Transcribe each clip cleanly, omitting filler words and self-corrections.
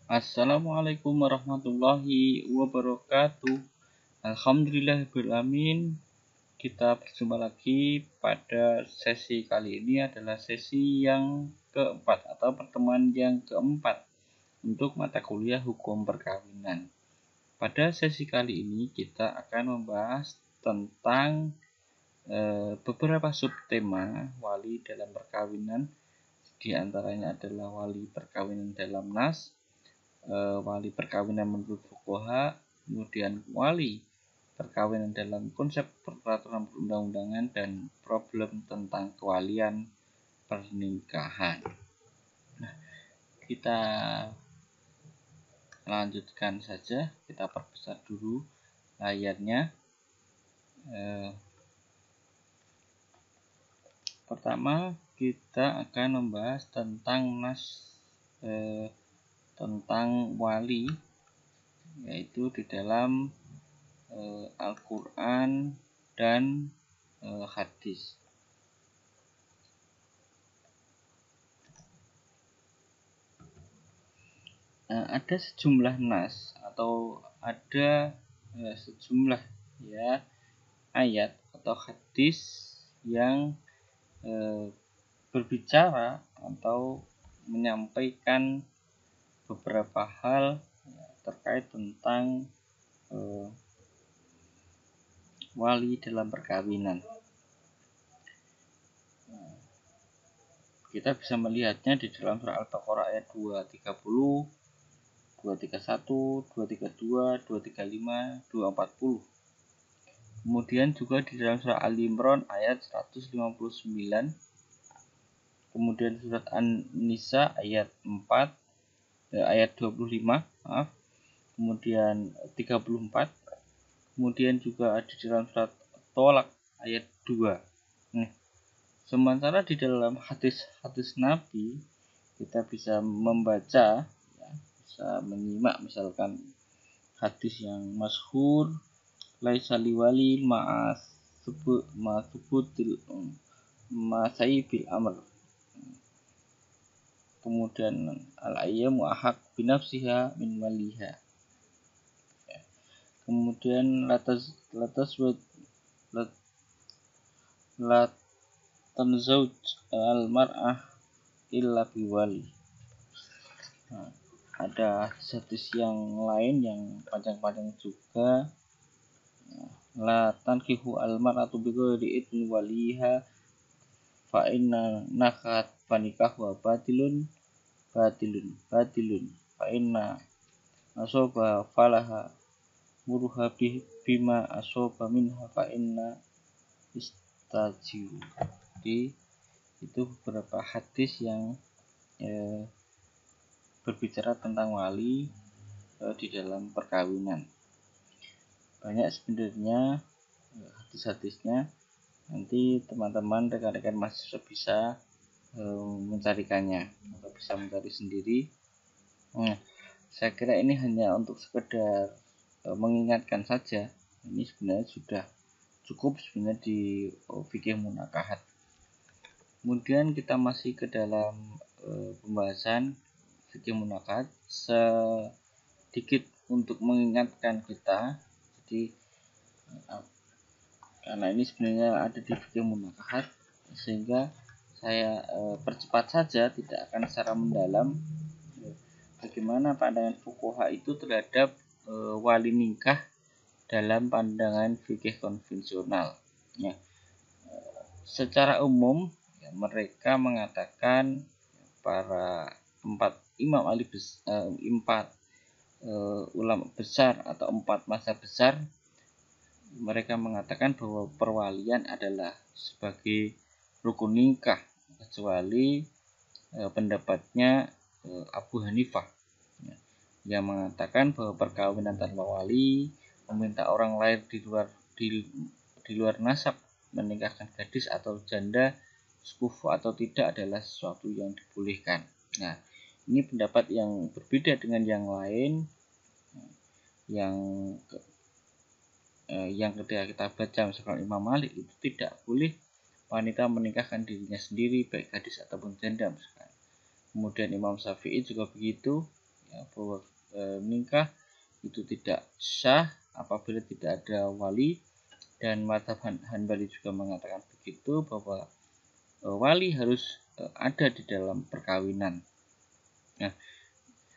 Assalamualaikum warahmatullahi wabarakatuh. Alhamdulillahirrahmanirrahim. Kita berjumpa lagi pada sesi kali ini adalah sesi yang keempat atau pertemuan yang keempat untuk mata kuliah hukum perkawinan. Pada sesi kali ini kita akan membahas tentang beberapa subtema wali dalam perkawinan. Di antaranya adalah wali perkawinan dalam nas, wali perkawinan menurut fuqaha, kemudian wali perkawinan dalam konsep peraturan perundang-undangan, dan problem tentang kewalian pernikahan. Nah, kita lanjutkan saja, kita perbesar dulu layarnya. Pertama kita akan membahas tentang nas, tentang wali, yaitu di dalam Al-Quran dan hadis. Ada sejumlah nas atau ada sejumlah ayat atau hadis yang berbicara atau menyampaikan beberapa hal terkait tentang wali dalam perkawinan. Kita bisa melihatnya di dalam surah Al-Baqarah ayat 230, 231, 232, 235, 240. Kemudian juga di dalam surah Al-Imran ayat 159. Kemudian surat An-Nisa ayat 4, ayat 25, kemudian 34. Kemudian juga di dalam surat Tolak ayat 2. Sementara di dalam hadis-hadis Nabi kita bisa membaca, bisa menyimak misalkan hadis yang masyhur, laisa liwali ma'asubutil masaibil amr. Kemudian al-ayyamu ahaq binafsiha min waliha. Kemudian latas tanzauj al-mar'ah illa biwali. Ada hadis yang lain yang panjang-panjang juga. La tankihu al-mar'atu bighairi idni waliha fa inna nakat fanikahu batilun fa inna asoba falaha muruha bima asoba minha fa inna istajiru. Jadi itu beberapa hadis yang berbicara tentang wali di dalam perkawinan. Banyak sebenarnya hadis-hadisnya. Nanti teman-teman rekan-rekan mahasiswa bisa mencarikannya atau bisa mencari sendiri. Saya kira ini hanya untuk sekedar mengingatkan saja. Ini sebenarnya sudah cukup sebenarnya di fikih munakahat. Kemudian kita masih ke dalam pembahasan fikih munakahat, sedikit untuk mengingatkan kita. Jadi karena ini sebenarnya ada di fikih munakahat, sehingga saya percepat saja, tidak akan secara mendalam bagaimana pandangan fuqaha itu terhadap wali nikah dalam pandangan fikih konvensional. Secara umum mereka mengatakan para empat ulama besar atau empat mazhab besar, mereka mengatakan bahwa perwalian adalah sebagai rukun nikah, kecuali pendapatnya Abu Hanifah yang mengatakan bahwa perkawinan tanpa wali, meminta orang lain di luar nasab menikahkan gadis atau janda sekufu atau tidak adalah sesuatu yang dibolehkan. Nah, ini pendapat yang berbeda dengan yang lain, yang ketika kita baca misalkan Imam Malik itu tidak boleh wanita menikahkan dirinya sendiri baik gadis ataupun janda misalkan. Kemudian Imam Syafi'i juga begitu, ya, bahwa nikah itu tidak sah apabila tidak ada wali, dan mazhab Hanbali juga mengatakan begitu, bahwa wali harus ada di dalam perkawinan. Nah,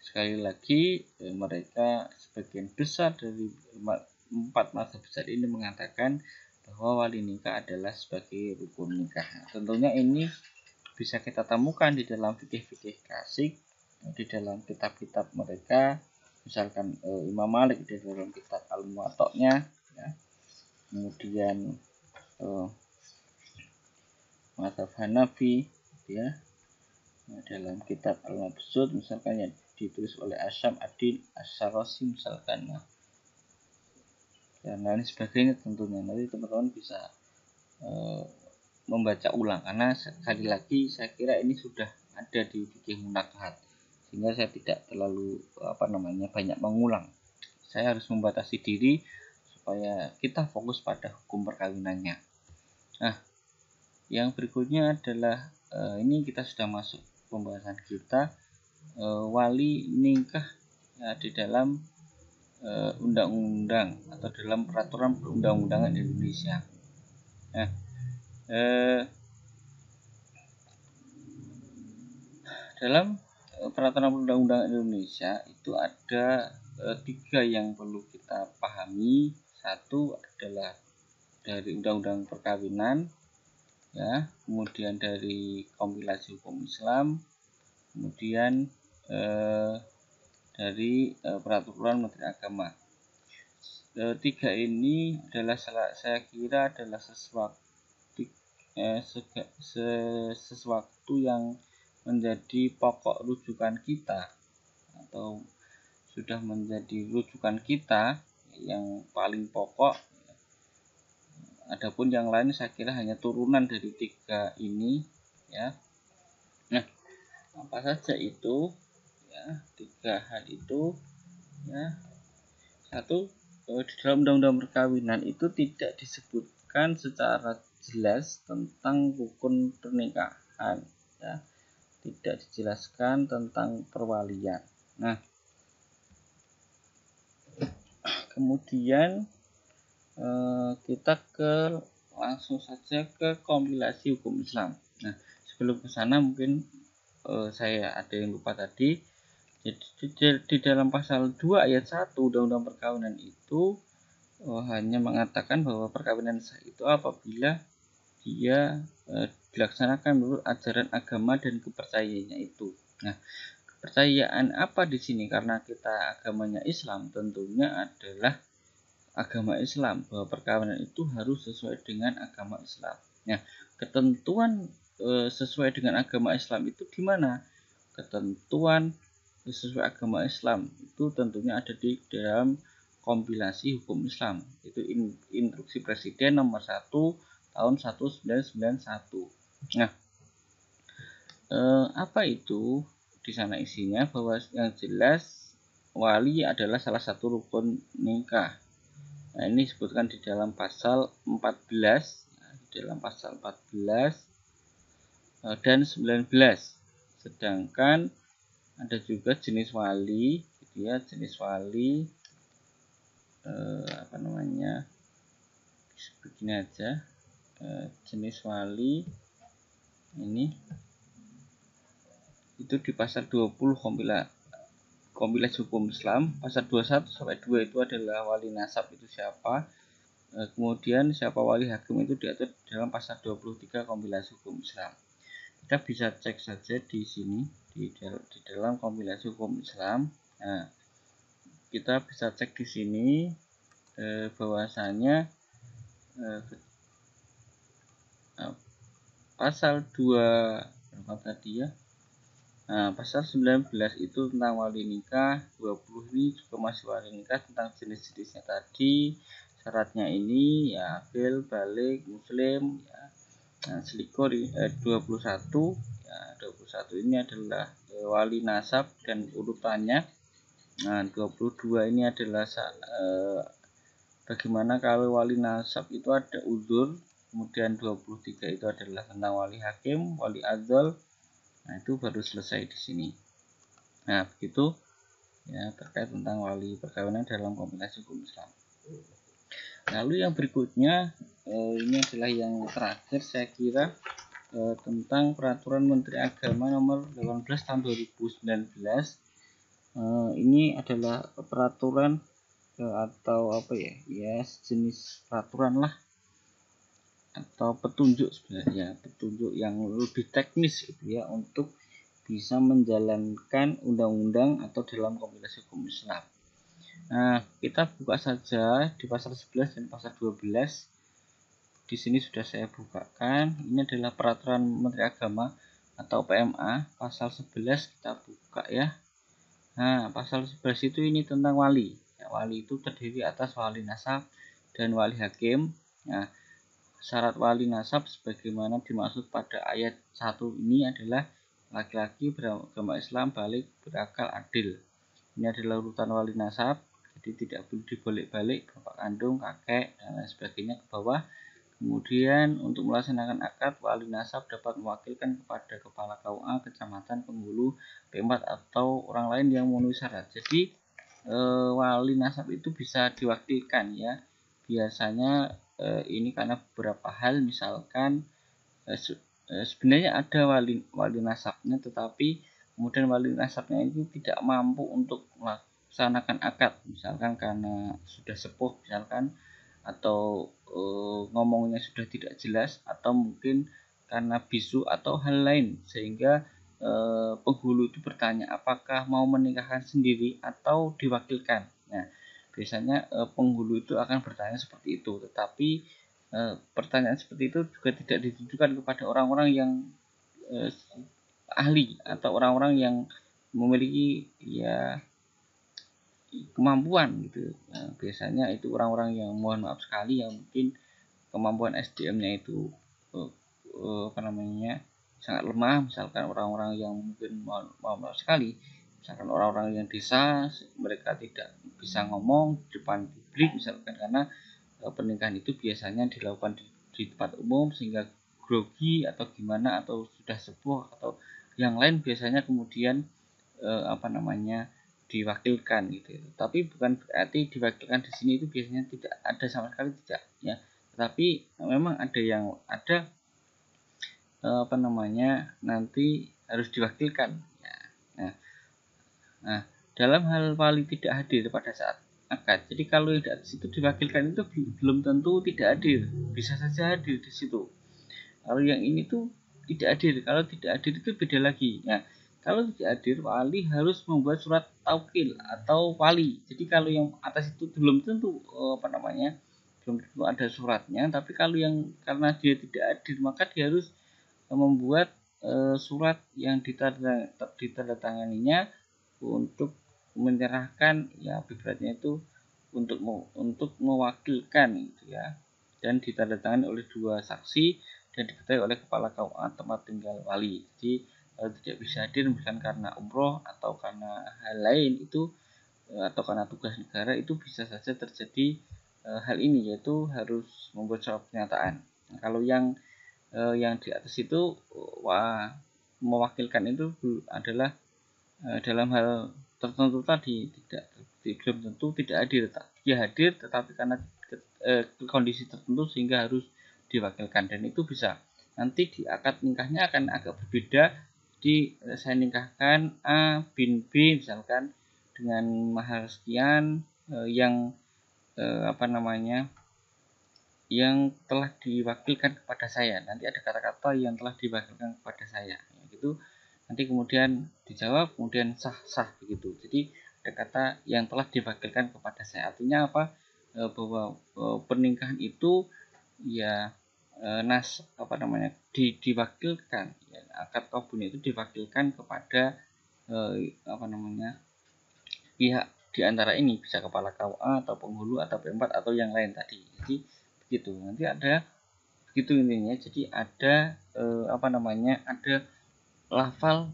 sekali lagi mereka sebagian besar dari 4 mazhab besar ini mengatakan bahwa wali nikah adalah sebagai rukun nikah. Tentunya ini bisa kita temukan di dalam fikih-fikih klasik, di dalam kitab-kitab mereka, misalkan Imam Malik di dalam kitab Al-Muwatta'nya, ya. Kemudian mazhab Hanafi, ya, dalam kitab Al-Mabsut misalkan, yang ditulis oleh Asyam Adin Asy-Syarasi misalkan, dan lain sebagainya. Tentunya nanti teman-teman bisa membaca ulang, karena sekali lagi saya kira ini sudah ada di fikih munakahat, sehingga saya tidak terlalu banyak mengulang. Saya harus membatasi diri supaya kita fokus pada hukum perkawinannya. Nah, yang berikutnya adalah ini kita sudah masuk pembahasan kita, wali nikah ya, di dalam undang-undang atau dalam peraturan perundang-undangan Indonesia. Nah, dalam peraturan perundang-undangan Indonesia itu ada 3 yang perlu kita pahami. Satu adalah dari undang-undang perkawinan, ya, kemudian dari kompilasi hukum Islam, kemudian dari peraturan Menteri Agama. 3 ini adalah saya kira adalah sesuatu yang menjadi pokok rujukan kita, atau sudah menjadi rujukan kita yang paling pokok. Adapun yang lain saya kira hanya turunan dari 3 ini, ya. Nah, apa saja itu, ya, 3 hal itu, ya. Satu, di dalam undang-undang perkawinan itu tidak disebutkan secara jelas tentang rukun pernikahan, ya. Tidak dijelaskan tentang perwalian. Nah, kemudian kita langsung saja ke kompilasi hukum Islam. Nah, sebelum ke sana mungkin saya ada yang lupa tadi. Jadi di dalam pasal 2 ayat 1 Undang-Undang Perkawinan itu hanya mengatakan bahwa perkawinan sah itu apabila dia dilaksanakan menurut ajaran agama dan kepercayaannya itu. Nah, kepercayaan apa di sini? Karena kita agamanya Islam, tentunya adalah agama Islam, bahwa perkawinan itu harus sesuai dengan agama Islam. Nah, ketentuan sesuai dengan agama Islam itu di mana? Ketentuan sesuai agama Islam itu tentunya ada di dalam kompilasi hukum Islam, itu instruksi Presiden nomor 1 tahun 1991. Nah, apa itu di sana isinya? Bahwa yang jelas wali adalah salah satu rukun nikah. Nah, ini disebutkan di dalam pasal 14, di dalam pasal 14 dan 19. Sedangkan ada juga jenis wali, gitu ya, jenis wali begini aja, jenis wali ini itu di pasal 20 kompilasi hukum Islam, pasal 21 sampai 2 itu adalah wali nasab itu siapa. Kemudian siapa wali hakim itu diatur dalam pasal 23 kompilasi hukum Islam. Kita bisa cek saja di sini di dalam kompilasi hukum Islam. Nah, kita bisa cek di sini bahwasanya pasal 2 berapa tadi ya? Nah, pasal 19 itu tentang wali nikah, 20 ini juga masih wali nikah tentang jenis-jenisnya tadi. Syaratnya ini ya akil, balik, muslim, ya. Nah, selikur 21 ya, 21 ini adalah wali nasab dan urutannya. Nah, 22 ini adalah bagaimana kalau wali nasab itu ada uzur. Kemudian 23 itu adalah tentang wali hakim, wali adzal. Nah, itu baru selesai di sini. Nah, begitu ya, terkait tentang wali perkawinan dalam kombinasi hukum Islam. Lalu yang berikutnya ini adalah yang terakhir saya kira, tentang peraturan Menteri Agama nomor 18 tahun 2019. Ini adalah peraturan atau apa ya, ya sejenis peraturan lah atau petunjuk, sebenarnya petunjuk yang lebih teknis gitu ya, untuk bisa menjalankan undang-undang atau dalam kombinasi hukum Islam. Nah, kita buka saja di pasal 11 dan pasal 12. Di sini sudah saya bukakan. Ini adalah peraturan Menteri Agama atau PMA pasal 11, kita buka ya. Nah, pasal 11 itu ini tentang wali. Ya, wali itu terdiri atas wali nasab dan wali hakim. Nah, syarat wali nasab sebagaimana dimaksud pada ayat 1 ini adalah laki-laki beragama Islam, balik, berakal, adil. Ini adalah urutan wali nasab, jadi tidak boleh dibalik-balik, bapak kandung, kakek, dan lain sebagainya ke bawah. Kemudian untuk melaksanakan akad, wali nasab dapat mewakilkan kepada kepala KUA, kecamatan, penghulu, P4 atau orang lain yang memenuhi syarat. Jadi wali nasab itu bisa diwakilkan ya. Biasanya ini karena beberapa hal, misalkan sebenarnya ada wali nasabnya, tetapi kemudian wali nasabnya itu tidak mampu untuk melaksanakan akad, misalkan karena sudah sepuh misalkan, atau ngomongnya sudah tidak jelas, atau mungkin karena bisu atau hal lain, sehingga penghulu itu bertanya apakah mau menikahkan sendiri atau diwakilkan. Nah, biasanya penghulu itu akan bertanya seperti itu, tetapi pertanyaan seperti itu juga tidak ditujukan kepada orang-orang yang ahli atau orang-orang yang memiliki ya kemampuan gitu. Nah, biasanya itu orang-orang yang, mohon maaf sekali, yang mungkin kemampuan SDM-nya itu apa namanya, sangat lemah, misalkan orang-orang yang mungkin, mohon maaf sekali, misalkan orang-orang yang desa, mereka tidak bisa ngomong di depan publik misalkan, karena pernikahan itu biasanya dilakukan di tempat umum, sehingga grogi atau gimana, atau sudah sepuh atau yang lain, biasanya kemudian apa namanya, diwakilkan gitu. Tapi bukan berarti diwakilkan di sini itu biasanya tidak ada sama sekali, tidak ya. Tetapi memang ada yang ada apa namanya, nanti harus diwakilkan ya. Nah, dalam hal wali tidak hadir pada saat akad, jadi kalau yang di atas itu diwakilkan itu belum tentu tidak hadir, bisa saja hadir di situ. Kalau yang ini tuh tidak hadir, kalau tidak hadir itu beda lagi. Nah, kalau tidak hadir, wali harus membuat surat taukil atau wali. Jadi kalau yang atas itu belum tentu apa namanya, belum tentu ada suratnya, tapi kalau yang karena dia tidak hadir, maka dia harus membuat surat yang ditandatanganinya untuk menyerahkan, ya ibaratnya itu untuk mewakilkan gitu ya, dan ditandatangani oleh dua saksi dan diketahui oleh kepala KUA tempat tinggal wali. Jadi tidak bisa hadir bukan karena umroh atau karena hal lain itu, atau karena tugas negara, itu bisa saja terjadi hal ini, yaitu harus membuat surat pernyataan. Nah, kalau yang di atas itu, wah, mewakilkan itu adalah dalam hal tertentu tadi, belum tentu tidak hadir, dia hadir tetapi karena kondisi tertentu sehingga harus diwakilkan, dan itu bisa nanti di akad nikahnya akan agak berbeda. Jadi saya nikahkan A bin B misalkan dengan mahar sekian, yang apa namanya, yang telah diwakilkan kepada saya. Nanti ada kata-kata yang telah diwakilkan kepada saya gitu. Nanti kemudian dijawab, kemudian sah-sah begitu. Jadi ada kata yang telah diwakilkan kepada saya. Artinya apa? Bahwa pernikahan itu ya apa namanya, diwakilkan ya, akad kabun itu diwakilkan kepada apa namanya, pihak di antara ini, bisa kepala KUA atau penghulu atau P4 atau yang lain tadi. Jadi begitu. Nanti ada begitu intinya. Jadi ada apa namanya, ada lafal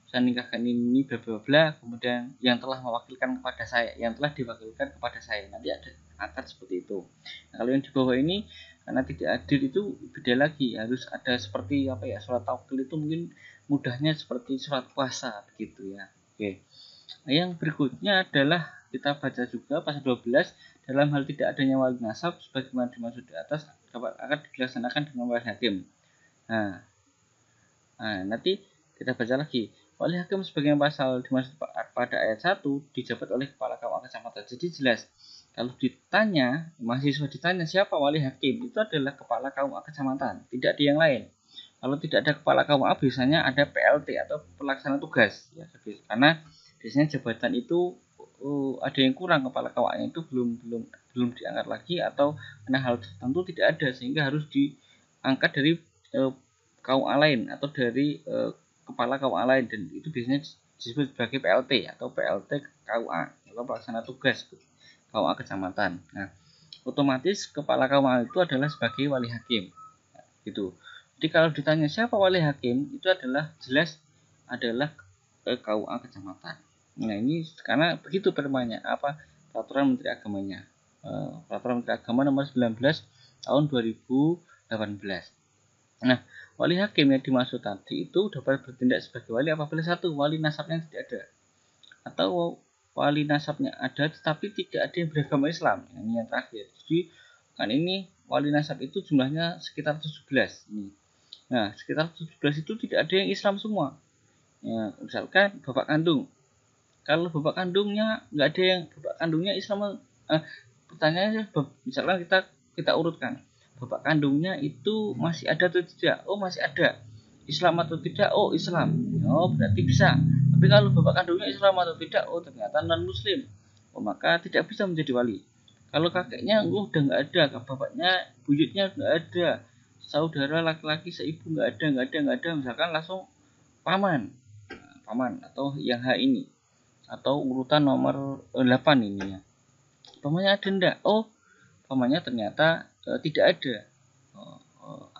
saya nikahkan ini bla bla bla, kemudian yang telah mewakilkan kepada saya, yang telah diwakilkan kepada saya, nanti ada akad seperti itu. Nah, kalau yang di bawah ini karena tidak hadir itu beda lagi, harus ada seperti apa ya, surat taukil itu mungkin mudahnya seperti surat kuasa begitu ya. Oke. Yang berikutnya adalah kita baca juga pasal 12, dalam hal tidak adanya wali nasab sebagaimana dimaksud di atas akan dilaksanakan dengan wali hakim. Nah, nanti kita baca lagi. Wali hakim sebagian pasal dimaksud pada ayat 1 dijabat oleh kepala KUA kecamatan. Jadi jelas kalau ditanya, mahasiswa ditanya siapa wali hakim, itu adalah kepala KUA kecamatan, tidak ada yang lain. Kalau tidak ada kepala KUA biasanya ada PLT atau pelaksana tugas ya, karena biasanya jabatan itu ada yang kurang, kepala KUA itu belum diangkat lagi atau karena hal tertentu tidak ada sehingga harus diangkat dari KUA lain atau dari kepala KUA lain, dan itu biasanya disebut sebagai PLT atau PLT KUA atau pelaksana tugas KUA kecamatan. Nah, otomatis kepala KUA itu adalah sebagai wali hakim gitu. Jadi kalau ditanya siapa wali hakim, itu adalah jelas adalah KUA kecamatan. Nah, ini karena begitu permanya peraturan Menteri Agamanya. Peraturan Menteri Agama nomor 19 tahun 2018. Nah, wali hakim yang dimaksud tadi itu dapat bertindak sebagai wali apabila satu, wali nasabnya tidak ada, atau wali nasabnya ada tetapi tidak ada yang beragama Islam. Ini yang terakhir. Jadi kan ini wali nasab itu jumlahnya sekitar 17 ini. Nah, sekitar 17 itu tidak ada yang Islam semua. Ya, misalkan bapak kandung. Kalau bapak kandungnya nggak ada yang bapak kandungnya Islam, pertanyaannya misalkan kita urutkan. Bapak kandungnya itu masih ada atau tidak? Oh, masih ada. Islam atau tidak? Oh, Islam. Oh, berarti bisa. Tapi kalau bapak kandungnya Islam atau tidak? Oh, ternyata non muslim. Oh, maka tidak bisa menjadi wali. Kalau kakeknya udah nggak ada, bapaknya, buyutnya nggak ada, saudara laki-laki seibu nggak ada, misalkan langsung paman atau yang H ini, atau urutan nomor 8 ini ya. Pamannya ada enggak? Oh, pamannya ternyata tidak ada.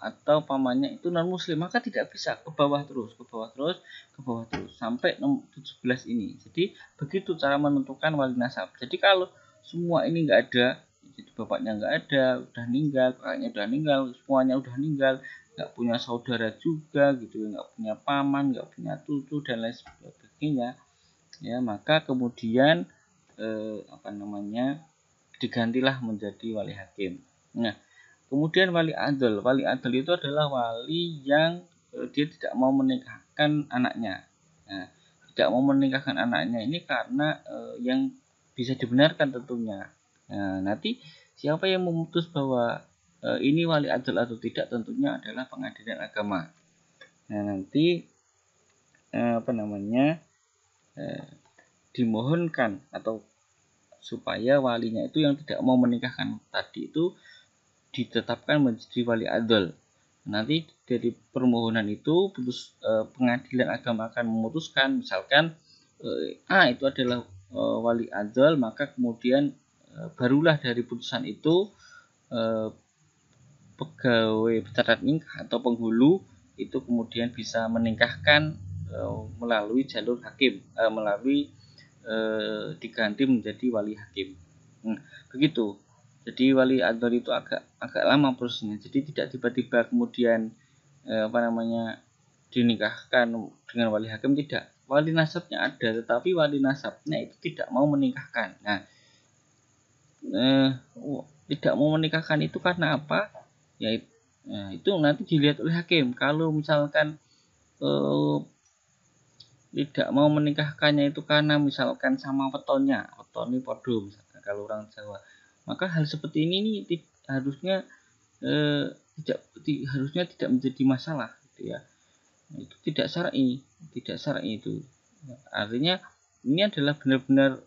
Atau pamannya itu non muslim, maka tidak bisa, ke bawah terus sampai nomor 17 ini. Jadi begitu cara menentukan wali nasab. Jadi kalau semua ini enggak ada, jadi bapaknya enggak ada, udah meninggal, kakaknya udah meninggal, semuanya udah meninggal, enggak punya saudara juga gitu, enggak punya paman, enggak punya cucu dan lain sebagainya, ya maka kemudian digantilah menjadi wali hakim. Nah, kemudian wali adl. Wali adl itu adalah wali yang dia tidak mau menikahkan anaknya. Nah, tidak mau menikahkan anaknya ini karena yang bisa dibenarkan tentunya. Nah, nanti siapa yang memutus bahwa ini wali adl atau tidak, tentunya adalah pengadilan agama. Nah, nanti dimohonkan atau supaya walinya itu yang tidak mau menikahkan tadi itu ditetapkan menjadi wali adl. Nanti dari permohonan itu pengadilan agama akan memutuskan, misalkan A itu adalah wali adl, maka kemudian barulah dari putusan itu pegawai pencatat nikah atau penghulu itu kemudian bisa menikahkan melalui jalur hakim, diganti menjadi wali hakim. Begitu. Jadi wali adl itu agak lama prosesnya. Jadi tidak tiba-tiba kemudian dinikahkan dengan wali hakim, tidak. Wali nasabnya ada, tetapi wali nasabnya itu tidak mau menikahkan. Nah, tidak mau menikahkan itu karena apa? Ya, itu nanti dilihat oleh hakim. Kalau misalkan tidak mau menikahkannya itu karena misalkan sama wetonnya, wetoni podo misalkan kalau orang Jawa, maka hal seperti ini harusnya tidak menjadi masalah gitu ya. Itu tidak syar'i itu. Artinya ini adalah benar-benar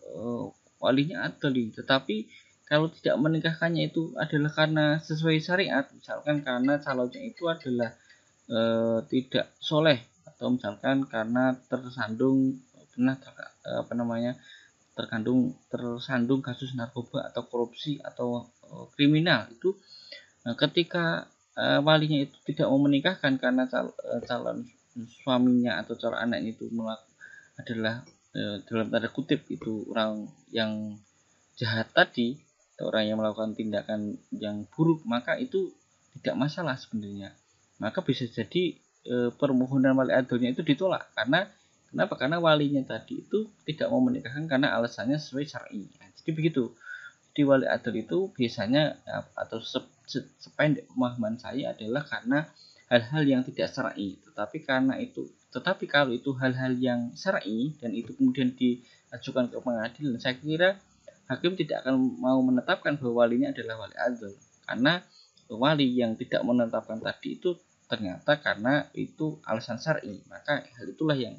walinya adli, tetapi kalau tidak menikahkannya itu adalah karena sesuai syariat, misalkan karena calonnya itu adalah tidak soleh, atau misalkan karena tersandung tersandung kasus narkoba atau korupsi atau kriminal, itu ketika walinya itu tidak mau menikahkan karena calon suaminya atau calon anaknya itu adalah dalam tanda kutip itu orang yang jahat tadi, atau orang yang melakukan tindakan yang buruk, maka itu tidak masalah sebenarnya. Maka bisa jadi permohonan wali adlnya itu ditolak karena Kenapa? Karena walinya tadi itu tidak mau menikahkan karena alasannya sesuai syar'i. Nah, jadi begitu. Jadi wali adl itu biasanya atau sependek pemahaman saya adalah karena hal-hal yang tidak syar'i. Tetapi kalau itu hal-hal yang syar'i dan itu kemudian diajukan ke pengadilan, saya kira hakim tidak akan mau menetapkan bahwa walinya adalah wali adl, karena wali yang tidak menetapkan tadi itu ternyata karena itu alasan syar'i, maka hal itulah yang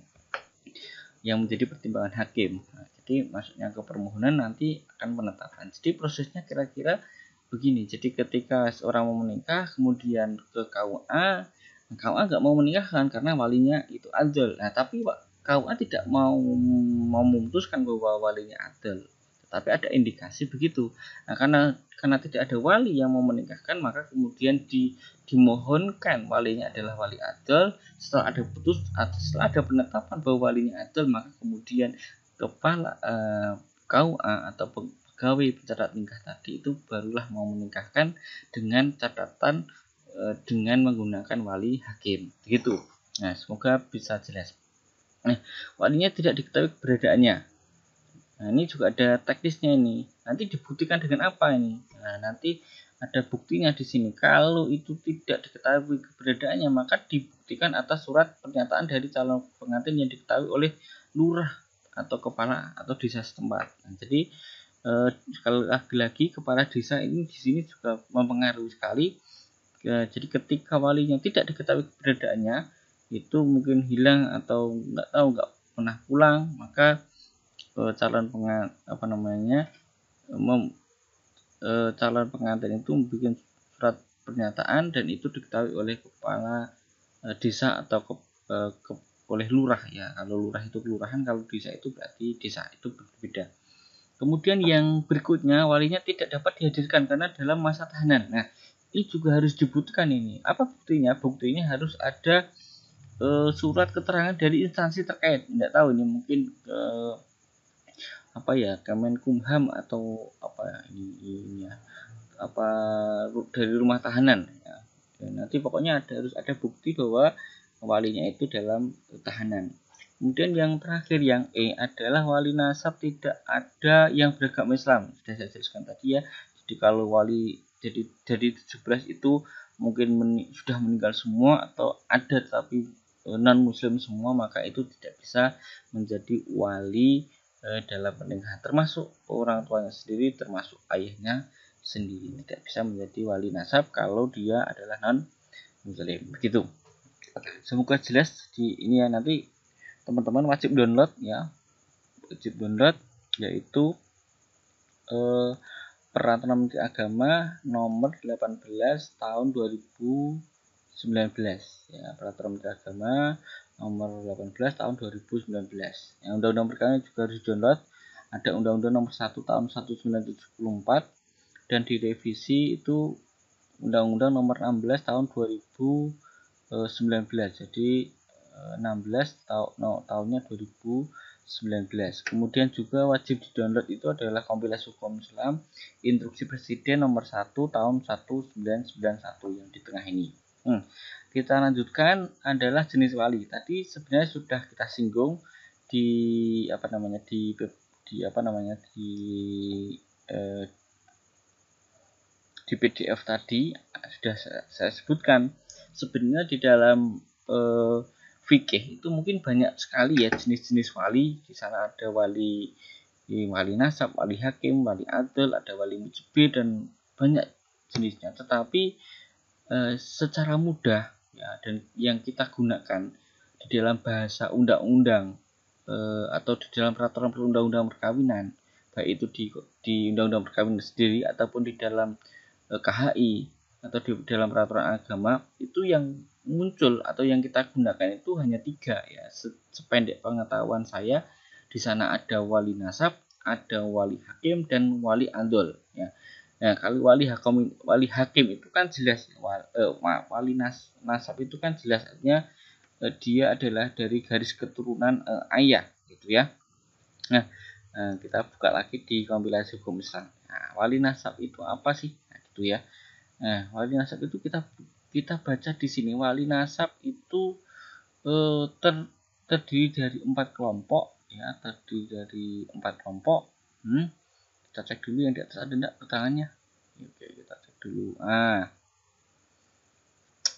menjadi pertimbangan hakim. Nah, jadi masuknya ke permohonan nanti akan penetapan. Jadi prosesnya kira-kira begini. Jadi ketika seorang mau menikah kemudian ke KUA, KUA nggak mau menikahkan karena walinya itu adl. Nah, tapi KUA tidak mau memutuskan bahwa walinya adl, tetapi ada indikasi begitu. Nah, karena tidak ada wali yang mau menikahkan, maka kemudian dimohonkan walinya adalah wali adl. Setelah ada penetapan bahwa walinya adl, maka kemudian kepala KUA atau pegawai pencatat nikah tadi itu barulah mau menikahkan dengan catatan dengan menggunakan wali hakim begitu. Nah, semoga bisa jelas. Nah, walinya tidak diketahui keberadaannya. Nah, ini juga ada teknisnya ini. Nanti dibuktikan dengan apa ini? Nah, nanti ada buktinya di sini. Kalau itu tidak diketahui keberadaannya, maka dibuktikan atas surat pernyataan dari calon pengantin yang diketahui oleh lurah atau kepala atau desa setempat. Nah, jadi sekali lagi kepala desa ini di sini juga mempengaruhi sekali. Jadi ketika walinya tidak diketahui keberadaannya, itu mungkin hilang atau nggak pernah pulang, maka calon pengantin itu membuat surat pernyataan dan itu diketahui oleh kepala desa atau oleh lurah ya. Kalau lurah itu kelurahan, kalau desa itu berarti desa, itu berbeda. Kemudian yang berikutnya, walinya tidak dapat dihadirkan karena dalam masa tahanan. Nah, ini juga harus dibutuhkan ini. Apa buktinya? Buktinya harus ada surat keterangan dari instansi terkait. Tidak tahu ini mungkin Kemenkumham atau ini ya, dari rumah tahanan ya. Nanti pokoknya harus ada bukti bahwa walinya itu dalam tahanan. Kemudian yang terakhir yang E adalah wali nasab tidak ada yang beragama Islam. Sudah saya jelaskan tadi ya. Jadi kalau wali dari 17 itu mungkin sudah meninggal semua atau ada tapi non muslim semua, maka itu tidak bisa menjadi wali dalam pernikahan, termasuk orang tuanya sendiri, termasuk ayahnya sendiri tidak bisa menjadi wali nasab kalau dia adalah non muslim begitu. Semoga jelas di ini ya. Nanti teman-teman wajib download yaitu Peraturan Menteri Agama nomor 18 tahun 2019 ya. Peraturan Menteri Agama nomor 18 tahun 2019. Yang undang-undang perkawinan juga harus download. Ada Undang-Undang nomor 1 tahun 1974 dan direvisi itu Undang-Undang nomor 16 tahun 2019. Jadi 16 tahunnya 2019. Kemudian juga wajib di-download itu adalah kompilasi hukum Islam Instruksi Presiden nomor 1 tahun 1991 yang di tengah ini. Kita lanjutkan adalah jenis wali. Tadi sebenarnya sudah kita singgung di PDF tadi sudah saya sebutkan. Sebenarnya di dalam fikih itu mungkin banyak sekali ya jenis-jenis wali. Di sana ada wali nasab, wali hakim, wali adl, ada wali mujibir dan banyak jenisnya. Tetapi secara mudah ya, dan yang kita gunakan di dalam bahasa undang-undang atau di dalam peraturan perundang-undang perkawinan, baik itu di undang-undang perkawinan sendiri ataupun di dalam KHI atau di dalam peraturan agama, itu yang muncul atau yang kita gunakan itu hanya 3 ya. Sependek pengetahuan saya, di sana ada wali nasab, ada wali hakim dan wali adl ya. Nah, kalau wali hakim itu kan jelas wali nasab itu kan jelas artinya dia adalah dari garis keturunan ayah gitu ya. Nah, kita buka lagi di kompilasi hukum Islam. Nah, wali nasab itu apa sih? Nah, gitu ya. Nah, wali nasab itu kita baca di sini, wali nasab itu terdiri dari 4 kelompok ya, terdiri dari 4 kelompok. Kita cek dulu yang di atas ada enggak keterangannya. Oke, kita cek dulu.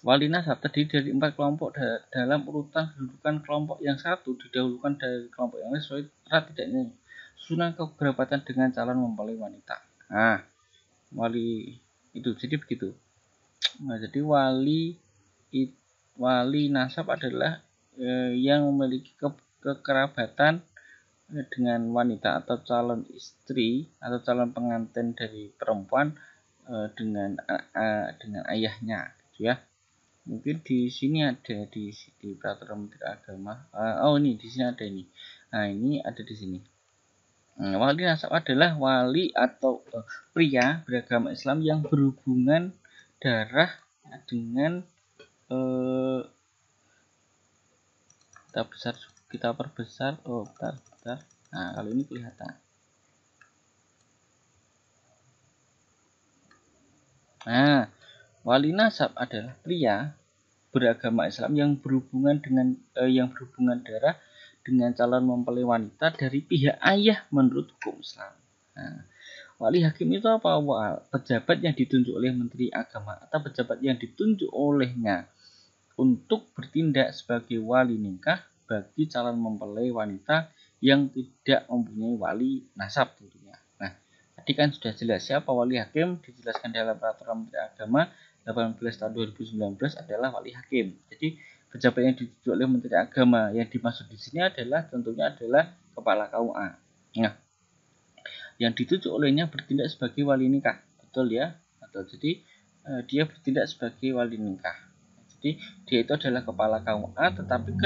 Wali nasab terdiri dari 4 kelompok dalam urutan kedudukan kelompok yang satu didahulukan dari kelompok yang lain sesuai tidaknya susunan kekerabatan dengan calon mempelai wanita. Wali itu jadi begitu. Jadi wali nasab adalah yang memiliki kekerabatan dengan wanita atau calon istri atau calon pengantin dari perempuan dengan ayahnya, gitu ya. Mungkin di sini ada di peraturan Menteri Agama. Ini di sini ada ini. Ini ada di sini. Wali nasab adalah wali atau pria beragama Islam yang berhubungan darah dengan kita perbesar. Bentar. Kalau ini kelihatan. Wali nasab adalah pria beragama Islam yang berhubungan darah dengan calon mempelai wanita dari pihak ayah menurut hukum Islam. Wali hakim itu apa? Pejabat yang ditunjuk oleh Menteri Agama atau pejabat yang ditunjuk olehnya untuk bertindak sebagai wali nikah bagi calon mempelai wanita yang tidak mempunyai wali nasab tentunya. Tadi kan sudah jelas siapa wali hakim, dijelaskan dalam peraturan Menteri Agama 18 tahun 2019 adalah wali hakim. Jadi pejabat yang ditunjuk oleh Menteri Agama yang dimaksud di sini tentunya adalah kepala KUA. Yang ditunjuk olehnya bertindak sebagai wali nikah, betul ya? Jadi dia bertindak sebagai wali nikah. Jadi dia itu adalah kepala KUA, tetapi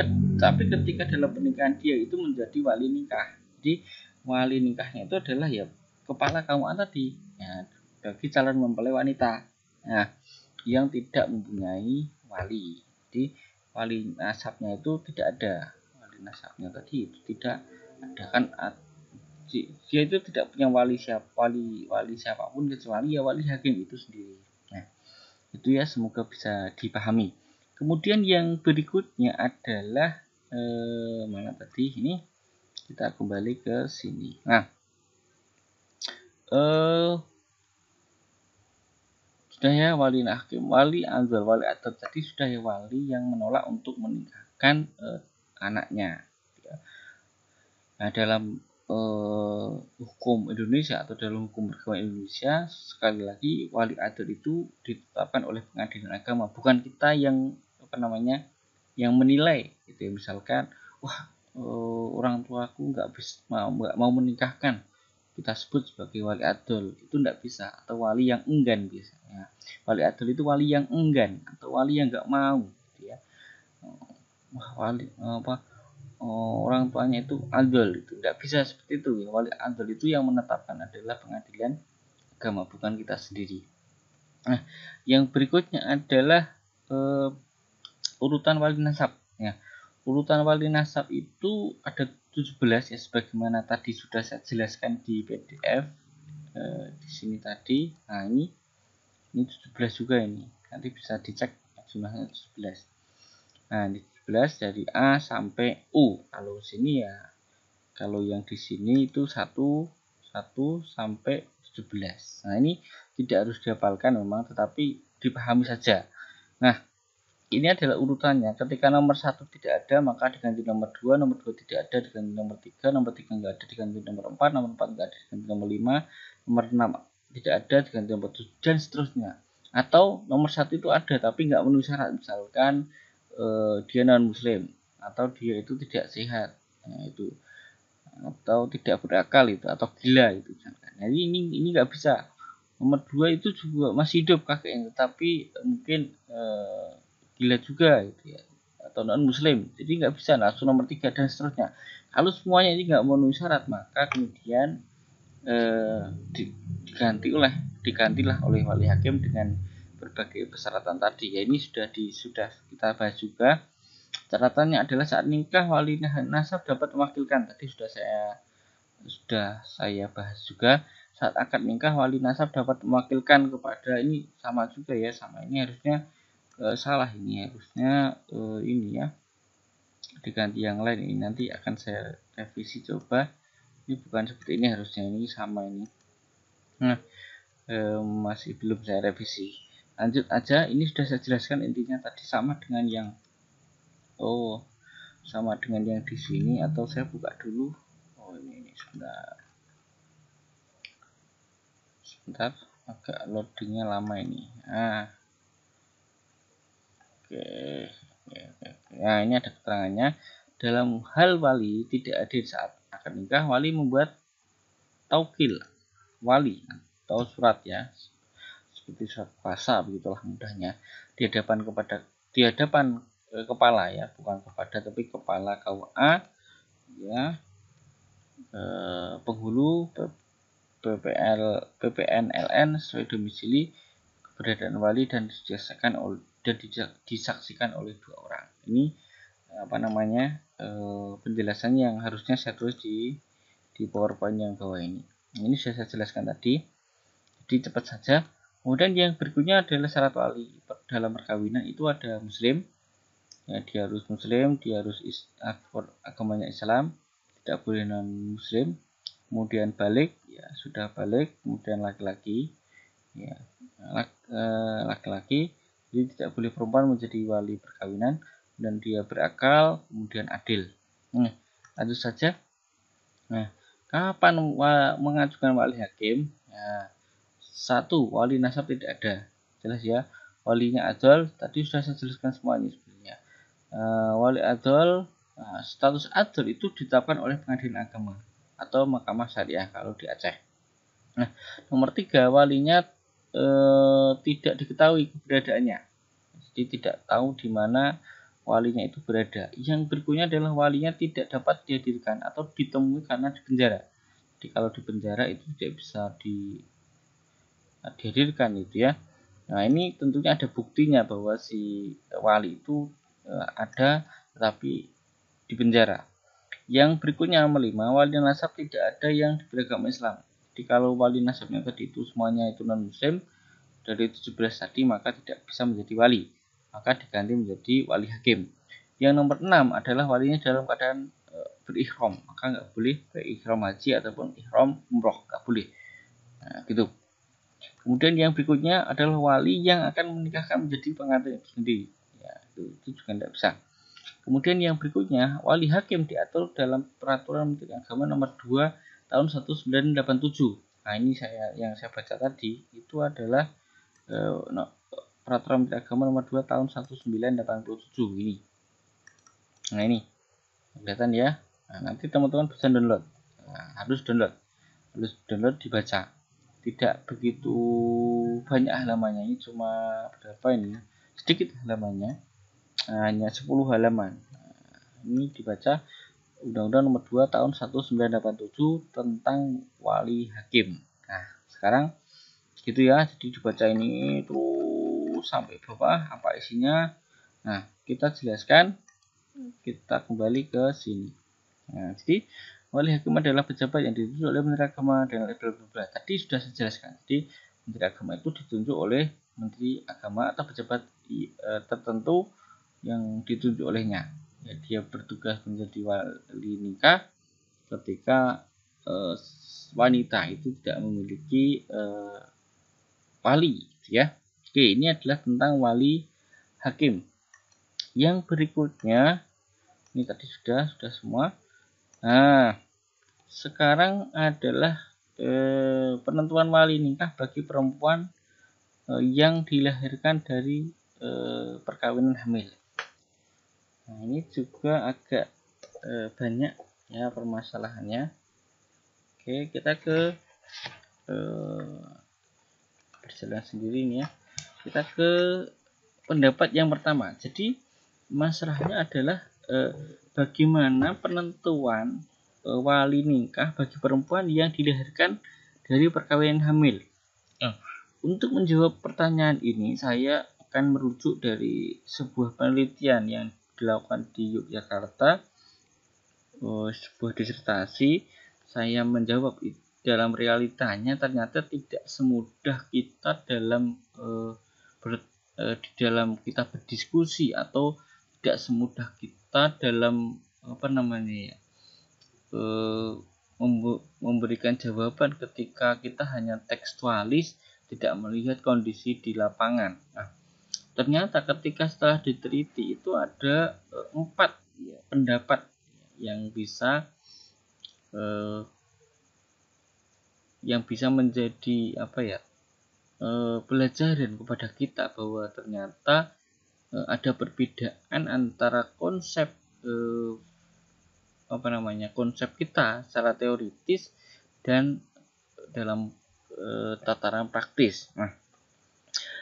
ketika dalam pernikahan dia itu menjadi wali nikah. Jadi wali nikahnya itu adalah ya kepala KUA tadi ya, bagi calon mempelai wanita yang tidak mempunyai wali. Jadi wali nasabnya itu tidak ada. Wali nasabnya tadi itu tidak ada, kan dia itu tidak punya wali siapapun kecuali ya wali hakim itu sendiri. Itu ya, semoga bisa dipahami. Kemudian yang berikutnya adalah mana tadi ini, kita kembali ke sini. Sudah ya, wali hakim, wali azal, wali adat tadi sudah ya, wali yang menolak untuk menikahkan anaknya. Dalam hukum Indonesia atau dalam hukum beragama Indonesia, sekali lagi wali adat itu ditetapkan oleh pengadilan agama, bukan kita yang yang menilai gitu ya. Misalkan orang tuaku nggak mau menikahkan, kita sebut sebagai wali adol, itu tidak bisa, atau wali yang enggan biasanya. Wali adol itu wali yang enggan atau wali yang nggak mau, gitu ya. Orang tuanya itu adol, itu tidak bisa seperti itu ya. Wali adol itu yang menetapkan adalah pengadilan agama, bukan kita sendiri. Yang berikutnya adalah urutan wali nasab ya. Urutan wali nasab itu ada 17 ya, sebagaimana tadi sudah saya jelaskan di PDF di sini tadi. Ini 17 juga, ini nanti bisa dicek jumlahnya 17. Ini 17 dari A sampai U. Kalau sini ya, kalau yang di sini itu 1 sampai 17. Ini tidak harus dihafalkan memang, tetapi dipahami saja. Ini adalah urutannya. Ketika nomor 1 tidak ada, maka diganti nomor 2, nomor 2 tidak ada diganti nomor 3, nomor 3 enggak ada diganti nomor 4, nomor 4 enggak ada diganti nomor 5, nomor 6 tidak ada diganti nomor 7, dan seterusnya. Atau nomor 1 itu ada tapi enggak memenuhi syarat, misalkan dia non muslim atau dia itu tidak sehat, itu, atau tidak berakal itu, atau gila itu misalkan. Jadi ini enggak bisa. Nomor 2 itu juga masih hidup kakeknya, tetapi mungkin gila juga gitu ya, atau non muslim, jadi nggak bisa langsung nomor 3 dan seterusnya. Kalau semuanya ini nggak memenuhi syarat, maka kemudian digantilah oleh wali hakim dengan berbagai persyaratan tadi ya. Ini sudah kita bahas juga. Catatannya adalah saat nikah wali nasab dapat mewakilkan, tadi sudah saya bahas juga. Saat akad nikah wali nasab dapat mewakilkan kepada, ini sama juga ya, sama ini harusnya salah, ini harusnya ini ya, diganti yang lain. Ini nanti akan saya revisi coba. Ini bukan seperti ini, harusnya ini sama ini. Nah, masih belum saya revisi. Lanjut aja, ini sudah saya jelaskan intinya tadi sama dengan yang sama dengan yang di sini, atau saya buka dulu. Ini sebentar, agak loadingnya lama ini. Oke. Nah, ini ada keterangannya. Dalam hal wali tidak hadir saat akad nikah, wali membuat taukil wali atau surat, ya, seperti surat kuasa, begitulah mudahnya, di hadapan kepala, ya, bukan kepada tapi kepala KUA, ya, penghulu PPNLN sesuai domisili keberadaan wali dan disaksikan oleh 2 orang. Ini penjelasannya yang harusnya saya tulis di PowerPoint yang bawah ini. Ini sudah saya jelaskan tadi, jadi cepat saja. Kemudian yang berikutnya adalah syarat wali dalam perkawinan. Itu ada muslim, ya, dia harus muslim, dia harus agamanya Islam, tidak boleh non muslim. Kemudian balik, ya, sudah balik. Kemudian laki-laki, ya, laki-laki, jadi tidak boleh perempuan menjadi wali perkawinan, dan dia berakal, kemudian adil. Lanjut saja. Nah, kapan mengajukan wali hakim? Nah, 1. Wali nasab tidak ada, jelas ya. Walinya adol, tadi sudah saya jelaskan semuanya sebenarnya. Wali adol, status adol itu ditetapkan oleh pengadilan agama atau mahkamah syariah kalau di Aceh. Nah, nomor 3, walinya tidak diketahui keberadaannya, jadi tidak tahu di mana walinya itu berada. Yang berikutnya adalah walinya tidak dapat dihadirkan atau ditemui karena di penjara. Jadi kalau di penjara itu tidak bisa dihadirkan, gitu ya. Nah, ini tentunya ada buktinya bahwa si wali itu ada tetapi di penjara. Yang berikutnya nomor 5, wali nasab tidak ada yang beragama Islam. Jadi kalau wali nasabnya tadi itu semuanya itu non muslim dari 17 tadi, maka tidak bisa menjadi wali, maka diganti menjadi wali hakim. Yang nomor 6 adalah walinya dalam keadaan berikhram, maka nggak boleh berikhram haji ataupun ikhram umroh, nggak boleh. Nah, gitu. Kemudian yang berikutnya adalah wali yang akan menikahkan menjadi pengantin sendiri, ya, itu juga tidak bisa. Kemudian yang berikutnya, wali hakim diatur dalam peraturan Menteri Agama nomor 2 tahun 1987. Nah, ini yang saya baca tadi itu adalah peraturan Menteri Agama nomor 2 tahun 1987 ini. Nah, ini kelihatan ya. Nah, nanti teman-teman bisa download. Harus download dibaca. Tidak begitu banyak halamannya, ini cuma berapa ini? Sedikit halamannya. Hanya 10 halaman. Ini dibaca Undang-Undang nomor 2 tahun 1987 tentang wali hakim. Nah, sekarang gitu ya, jadi dibaca ini terus sampai bawah apa isinya. Nah, kita jelaskan, kita kembali ke sini. Nah, jadi wali hakim adalah pejabat yang ditunjuk oleh Menteri Agama dan tadi sudah saya jelaskan. Jadi Menteri Agama itu ditunjuk oleh Menteri Agama atau pejabat tertentu yang ditunjuk olehnya. Ya, dia bertugas menjadi wali nikah ketika wanita itu tidak memiliki wali, ya. Oke, ini adalah tentang wali hakim. Yang berikutnya, ini tadi sudah semua. Nah, sekarang adalah penentuan wali nikah bagi perempuan yang dilahirkan dari perkawinan hamil. Nah, ini juga agak banyak ya permasalahannya. Oke, kita ke berjalan sendiri nih ya. Kita ke pendapat yang pertama. Jadi masalahnya adalah bagaimana penentuan wali nikah bagi perempuan yang dilahirkan dari perkawinan hamil. Untuk menjawab pertanyaan ini, saya akan merujuk dari sebuah penelitian yang dilakukan di Yogyakarta, sebuah disertasi. Saya menjawab dalam realitanya ternyata tidak semudah kita dalam kita berdiskusi, atau tidak semudah kita serta dalam memberikan jawaban ketika kita hanya tekstualis, tidak melihat kondisi di lapangan. Nah, ternyata ketika setelah diteliti itu ada 4 pendapat yang bisa menjadi pelajaran kepada kita bahwa ternyata ada perbedaan antara konsep konsep kita secara teoritis dan dalam tataran praktis. Nah,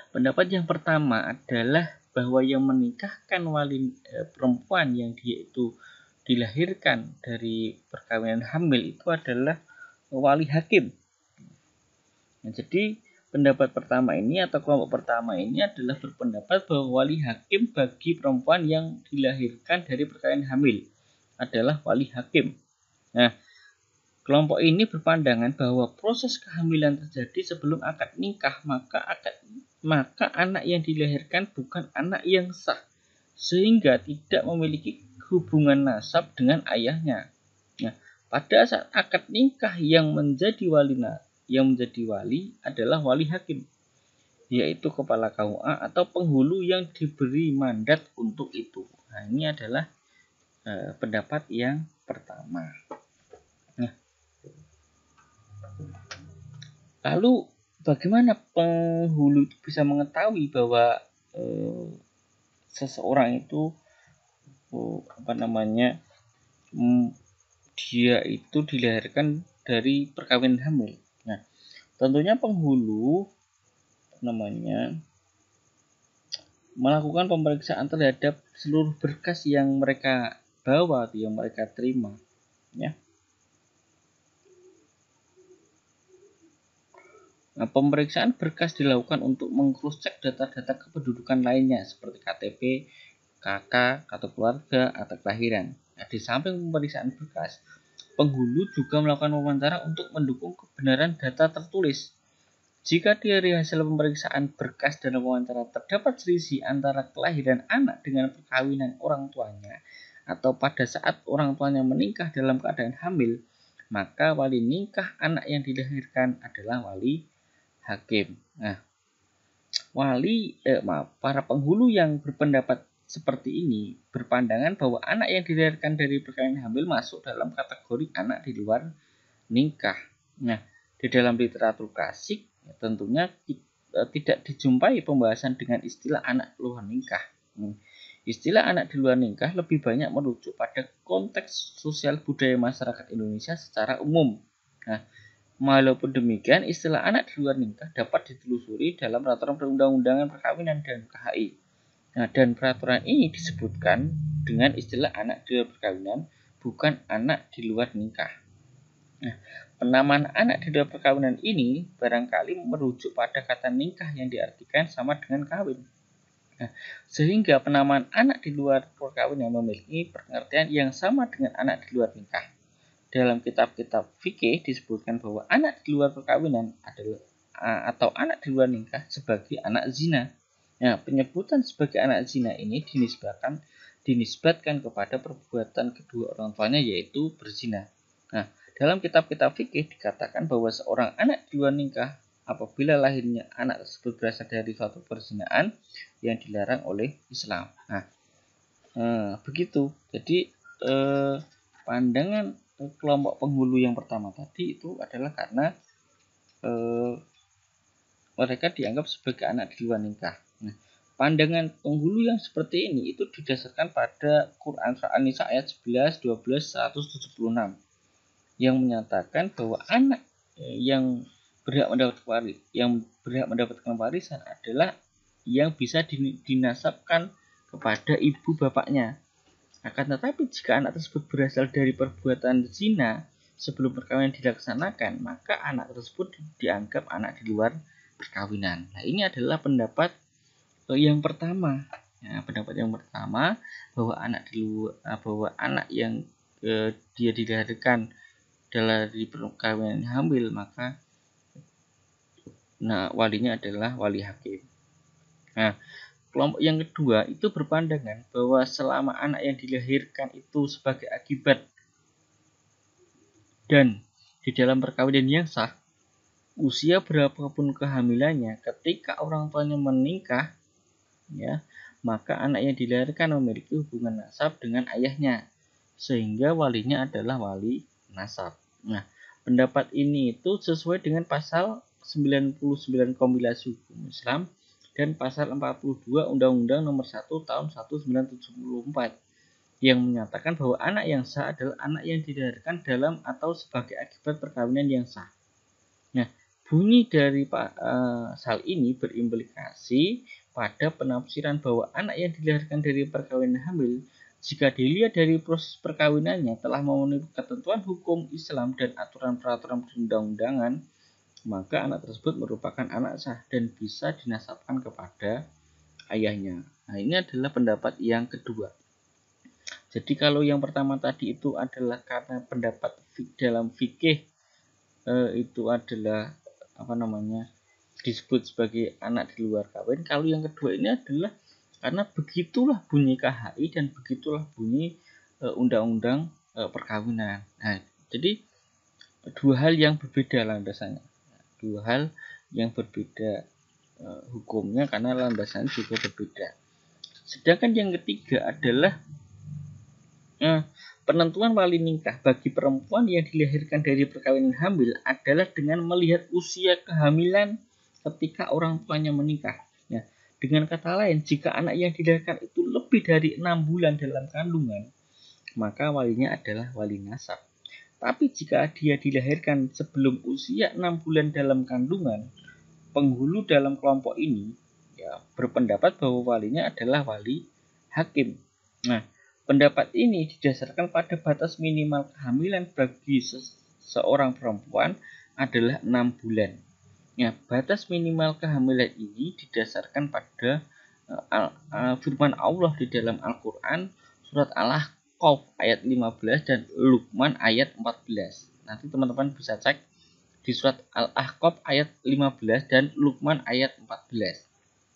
pendapat yang pertama adalah bahwa yang menikahkan wali perempuan yang dia itu dilahirkan dari perkawinan hamil itu adalah wali hakim. Nah, jadi pendapat pertama ini atau kelompok pertama ini adalah berpendapat bahwa wali hakim bagi perempuan yang dilahirkan dari perkawinan hamil adalah wali hakim. Nah, kelompok ini berpandangan bahwa proses kehamilan terjadi sebelum akad nikah, maka anak yang dilahirkan bukan anak yang sah, sehingga tidak memiliki hubungan nasab dengan ayahnya. Nah, pada saat akad nikah yang menjadi wali adalah wali hakim, yaitu kepala KUA atau penghulu yang diberi mandat untuk itu. Nah, ini adalah pendapat yang pertama. Nah, lalu bagaimana penghulu itu bisa mengetahui bahwa seseorang itu dia itu dilahirkan dari perkawinan hamil? Nah, tentunya penghulu melakukan pemeriksaan terhadap seluruh berkas yang mereka bawa atau yang mereka terima, ya. Nah, pemeriksaan berkas dilakukan untuk meng-cross-check data-data kependudukan lainnya seperti KTP, KK, kartu keluarga, atau kelahiran. Nah, di samping pemeriksaan berkas, penghulu juga melakukan wawancara untuk mendukung kebenaran data tertulis. Jika dari hasil pemeriksaan berkas dan wawancara terdapat selisih antara kelahiran anak dengan perkawinan orang tuanya, atau pada saat orang tuanya menikah dalam keadaan hamil, maka wali nikah anak yang dilahirkan adalah wali hakim. Nah, para penghulu yang berpendapat seperti ini berpandangan bahwa anak yang dilahirkan dari perkawinan hamil masuk dalam kategori anak di luar nikah. Nah, di dalam literatur klasik tentunya tidak dijumpai pembahasan dengan istilah anak di luar nikah. Istilah anak di luar nikah lebih banyak merujuk pada konteks sosial budaya masyarakat Indonesia secara umum. Nah, walaupun demikian, istilah anak di luar nikah dapat ditelusuri dalam peraturan perundang-undangan perkawinan dan KHI. Nah, dan peraturan ini disebutkan dengan istilah anak di luar perkawinan, bukan anak di luar nikah. Nah, penamaan anak di luar perkawinan ini barangkali merujuk pada kata nikah yang diartikan sama dengan kawin. Nah, sehingga penamaan anak di luar perkawinan memiliki pengertian yang sama dengan anak di luar nikah. Dalam kitab-kitab fikih disebutkan bahwa anak di luar perkawinan adalah atau anak di luar nikah sebagai anak zina. Nah, penyebutan sebagai anak zina ini dinisbatkan kepada perbuatan kedua orang tuanya, yaitu berzina. Nah, dalam kitab-kitab fikih dikatakan bahwa seorang anak di luar nikah apabila lahirnya anak tersebut berasal dari suatu perzinaan yang dilarang oleh Islam. Nah, begitu. Jadi pandangan kelompok penghulu yang pertama tadi itu adalah karena mereka dianggap sebagai anak di luar nikah. Nah, pandangan penghulu yang seperti ini itu didasarkan pada Quran Surah An-Nisa ayat 11, 12, 176 yang menyatakan bahwa anak yang berhak mendapatkan warisan adalah yang bisa dinasabkan kepada ibu bapaknya. Akan tetapi jika anak tersebut berasal dari perbuatan zina sebelum perkawinan dilaksanakan, maka anak tersebut dianggap anak di luar perkawinan. Nah, ini adalah pendapat yang pertama. Ya, pendapat yang pertama bahwa anak yang dia dilahirkan dari perkawinan hamil, maka walinya adalah wali hakim. Nah, kelompok yang kedua itu berpandangan bahwa selama anak yang dilahirkan itu sebagai akibat dan di dalam perkawinan yang sah, usia berapapun kehamilannya, ketika orang tuanya menikah, ya, maka anak yang dilahirkan memiliki hubungan nasab dengan ayahnya, sehingga walinya adalah wali nasab. Nah, pendapat ini itu sesuai dengan pasal 99 Kompilasi Hukum Islam dan pasal 42 Undang-Undang Nomor 1 Tahun 1974 yang menyatakan bahwa anak yang sah adalah anak yang dilahirkan dalam atau sebagai akibat perkawinan yang sah. Nah, bunyi dari pasal ini berimplikasi pada penafsiran bahwa anak yang dilahirkan dari perkawinan hamil, jika dilihat dari proses perkawinannya telah memenuhi ketentuan hukum Islam dan aturan peraturan perundang-undangan, maka anak tersebut merupakan anak sah dan bisa dinasabkan kepada ayahnya. Nah, ini adalah pendapat yang kedua. Jadi kalau yang pertama tadi itu adalah karena pendapat dalam fikih itu adalah disebut sebagai anak di luar kawin. Kalau yang kedua ini adalah karena begitulah bunyi KHI dan begitulah bunyi undang-undang perkawinan. Nah, jadi dua hal yang berbeda landasannya. Dua hal yang berbeda hukumnya karena landasannya juga berbeda. Sedangkan yang ketiga adalah penentuan wali nikah bagi perempuan yang dilahirkan dari perkawinan hamil adalah dengan melihat usia kehamilan ketika orang tuanya menikah. Ya, dengan kata lain, jika anak yang dilahirkan itu lebih dari 6 bulan dalam kandungan, maka walinya adalah wali nasab. Tapi jika dia dilahirkan sebelum usia 6 bulan dalam kandungan, penghulu dalam kelompok ini ya berpendapat bahwa walinya adalah wali hakim. Nah, pendapat ini didasarkan pada batas minimal kehamilan bagi seorang perempuan adalah 6 bulan. Ya, batas minimal kehamilan ini didasarkan pada firman Allah di dalam Al-Quran surat Al-Ahqaf ayat 15 dan Luqman ayat 14. Nanti teman-teman bisa cek di surat Al-Ahqaf ayat 15 dan Luqman ayat 14.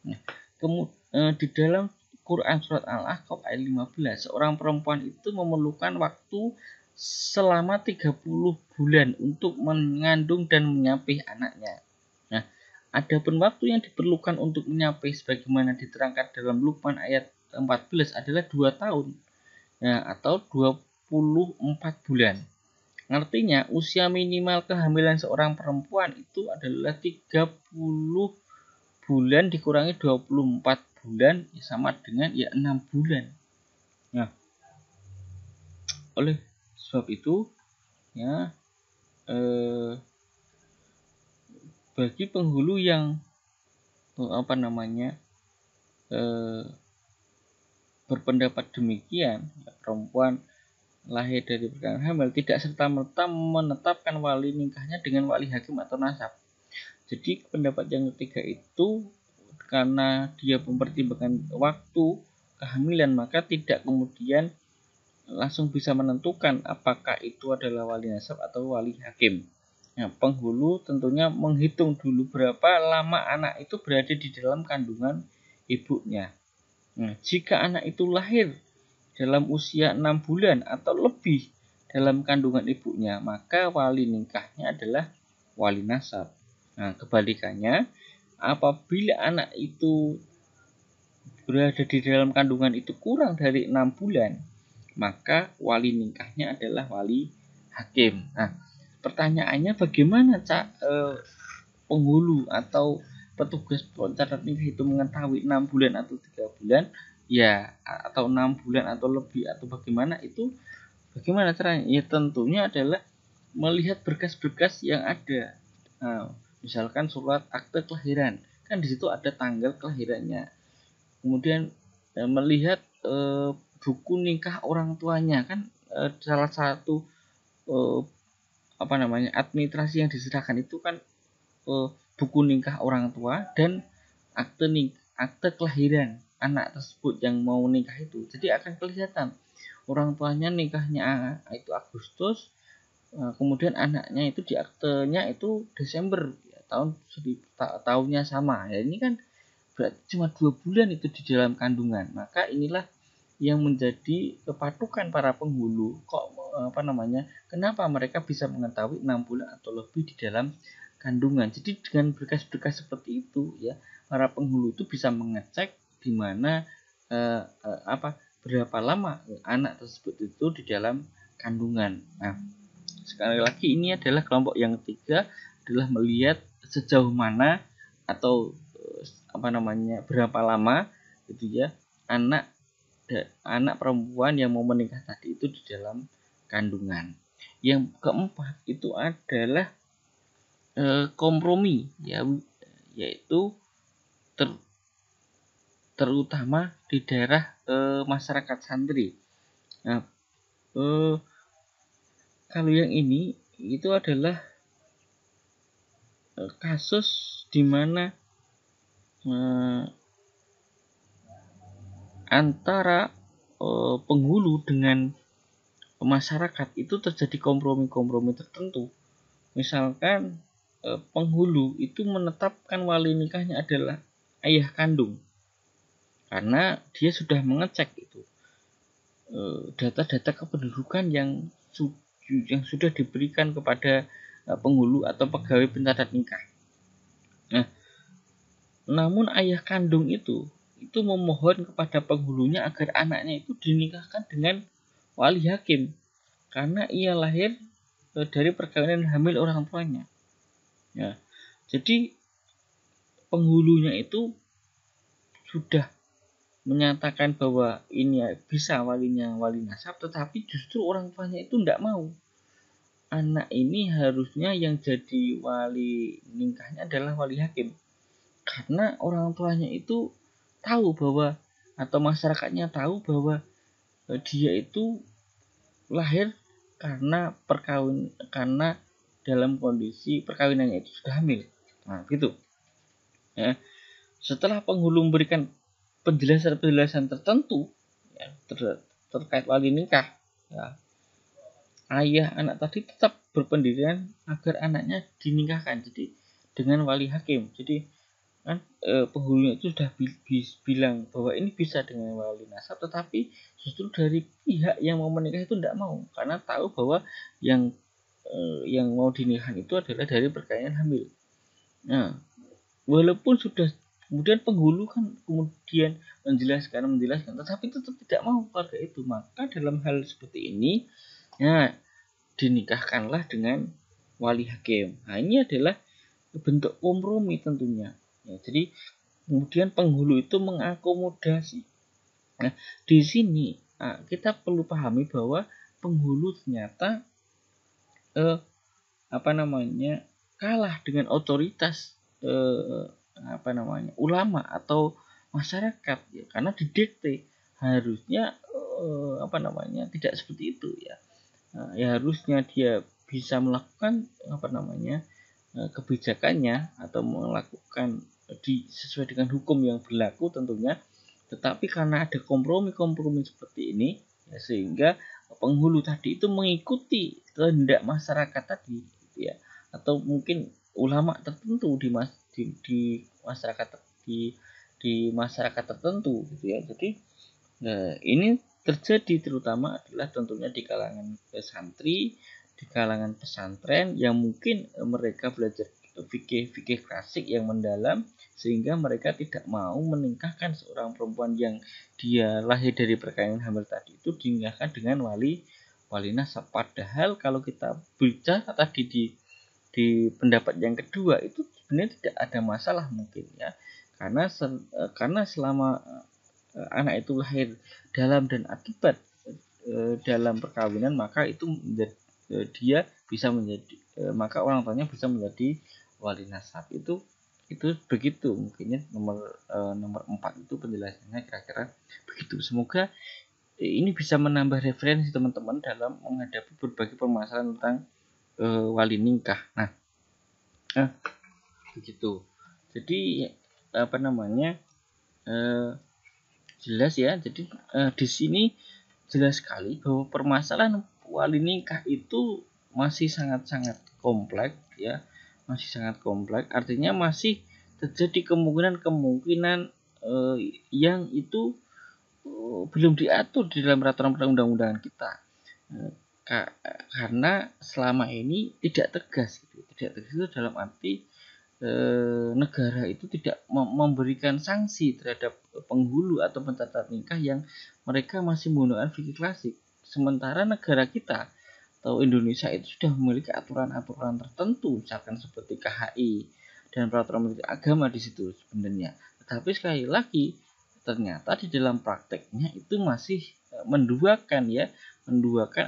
Nah, kemudian di dalam Quran surat Al-Ahqaf ayat 15, seorang perempuan itu memerlukan waktu selama 30 bulan untuk mengandung dan menyapih anaknya. Nah, adapun waktu yang diperlukan untuk menyapih sebagaimana diterangkan dalam Luqman ayat 14 adalah 2 tahun. Nah, atau 24 bulan. Artinya usia minimal kehamilan seorang perempuan itu adalah 30 bulan dikurangi 24 bulan sama dengan 6 bulan. Nah, oleh sebab itu ya bagi penghulu yang berpendapat demikian, ya, perempuan lahir dari perkawinan hamil tidak serta-merta menetapkan wali nikahnya dengan wali hakim atau nasab. Jadi pendapat yang ketiga itu karena dia mempertimbangkan waktu kehamilan, maka tidak kemudian langsung bisa menentukan apakah itu adalah wali nasab atau wali hakim. Nah, penghulu tentunya menghitung dulu berapa lama anak itu berada di dalam kandungan ibunya. Nah, jika anak itu lahir dalam usia 6 bulan atau lebih dalam kandungan ibunya, maka wali nikahnya adalah wali nasab. Nah, kebalikannya, apabila anak itu berada di dalam kandungan itu kurang dari 6 bulan, maka wali nikahnya adalah wali hakim. Nah, pertanyaannya bagaimana penghulu atau petugas pencatat nikah itu mengetahui 6 bulan atau 3 bulan, ya, atau 6 bulan atau lebih atau bagaimana itu? Bagaimana caranya? Ya, tentunya adalah melihat berkas-berkas yang ada. Nah, misalkan surat akte kelahiran, kan di situ ada tanggal kelahirannya. Kemudian melihat buku nikah orang tuanya, kan salah satu administrasi yang diserahkan itu kan buku nikah orang tua dan akte kelahiran anak tersebut yang mau nikah itu. Jadi akan kelihatan orang tuanya nikahnya itu Agustus, kemudian anaknya itu di aktenya itu Desember, ya, tahunnya sama. Ya, ini kan berarti cuma 2 bulan itu di dalam kandungan. Maka inilah yang menjadi kepatukan para penghulu. Kenapa mereka bisa mengetahui 6 bulan atau lebih di dalam kandungan. Jadi dengan berkas-berkas seperti itu ya, para penghulu itu bisa mengecek di mana berapa lama anak tersebut itu di dalam kandungan. Nah, sekali lagi ini adalah kelompok yang ketiga, adalah melihat sejauh mana atau berapa lama gitu ya anak perempuan yang mau menikah tadi itu di dalam kandungan. Yang keempat itu adalah kompromi ya, yaitu terutama di daerah masyarakat santri. Nah, kalau yang ini itu adalah kasus di mana antara penghulu dengan masyarakat itu terjadi kompromi-kompromi tertentu. Misalkan penghulu itu menetapkan wali nikahnya adalah ayah kandung karena dia sudah mengecek itu data-data kependudukan yang sudah diberikan kepada penghulu atau pegawai pencatat nikah. Nah, namun ayah kandung itu memohon kepada penghulunya agar anaknya itu dinikahkan dengan wali hakim karena ia lahir dari perkawinan hamil orang tuanya. Ya, jadi penghulunya itu sudah menyatakan bahwa ini bisa walinya wali nasab, tetapi justru orang tuanya itu tidak mau. Anak ini harusnya yang jadi wali nikahnya adalah wali hakim, karena orang tuanya itu tahu bahwa atau masyarakatnya tahu bahwa dia itu lahir karena dalam kondisi perkawinannya itu sudah hamil. Nah, gitu. Ya. Setelah penghulu memberikan penjelasan-penjelasan tertentu ya, terkait wali nikah, ya, ayah anak tadi tetap berpendirian agar anaknya dinikahkan jadi dengan wali hakim. Jadi kan penghulunya itu sudah bilang bahwa ini bisa dengan wali nasab, tetapi justru dari pihak yang mau menikah itu tidak mau karena tahu bahwa yang mau dinikahkan itu adalah dari perkawinan hamil. Nah, walaupun sudah kemudian penghulu kan kemudian menjelaskan, tetapi tetap tidak mau keluarga itu. Maka dalam hal seperti ini, ya dinikahkanlah dengan wali hakim. Nah, ini adalah bentuk kompromi tentunya. Ya, jadi kemudian penghulu itu mengakomodasi. Nah, di sini kita perlu pahami bahwa penghulu ternyata kalah dengan otoritas ulama atau masyarakat ya, karena didikte harusnya tidak seperti itu ya. Ya harusnya dia bisa melakukan kebijakannya atau melakukan sesuai dengan hukum yang berlaku tentunya, tetapi karena ada kompromi seperti ini ya, sehingga penghulu tadi itu mengikuti kehendak masyarakat tadi gitu ya, atau mungkin ulama tertentu di masyarakat tertentu gitu ya. Jadi ini terjadi terutama adalah tentunya di kalangan santri, di kalangan pesantren yang mungkin mereka belajar fikih klasik yang mendalam sehingga mereka tidak mau menikahkan seorang perempuan yang dia lahir dari perkawinan hamil tadi itu dinikahkan dengan wali nasab. Padahal kalau kita bicara tadi di pendapat yang kedua itu sebenarnya tidak ada masalah mungkin ya, karena selama anak itu lahir dalam dan akibat dalam perkawinan, maka itu dia bisa menjadi maka orang tuanya bisa menjadi wali nasab. Itu begitu mungkinnya nomor 4 itu penjelasannya kira-kira begitu. Semoga ini bisa menambah referensi teman-teman dalam menghadapi berbagai permasalahan tentang wali nikah. Nah, begitu. Jadi jelas ya. Jadi di sini jelas sekali bahwa permasalahan wali nikah itu masih sangat-sangat kompleks ya, masih sangat kompleks. Artinya masih terjadi kemungkinan yang itu belum diatur di dalam peraturan perundang-undangan kita. Karena selama ini tidak tegas gitu. Tidak tegas itu dalam arti negara itu tidak memberikan sanksi terhadap penghulu atau pencatat nikah yang mereka masih menggunakan fikih klasik. Sementara negara kita atau Indonesia itu sudah memiliki aturan-aturan tertentu, misalkan seperti KHI dan peraturan menteri agama di situ sebenarnya. Tetapi sekali lagi ternyata di dalam prakteknya itu masih menduakan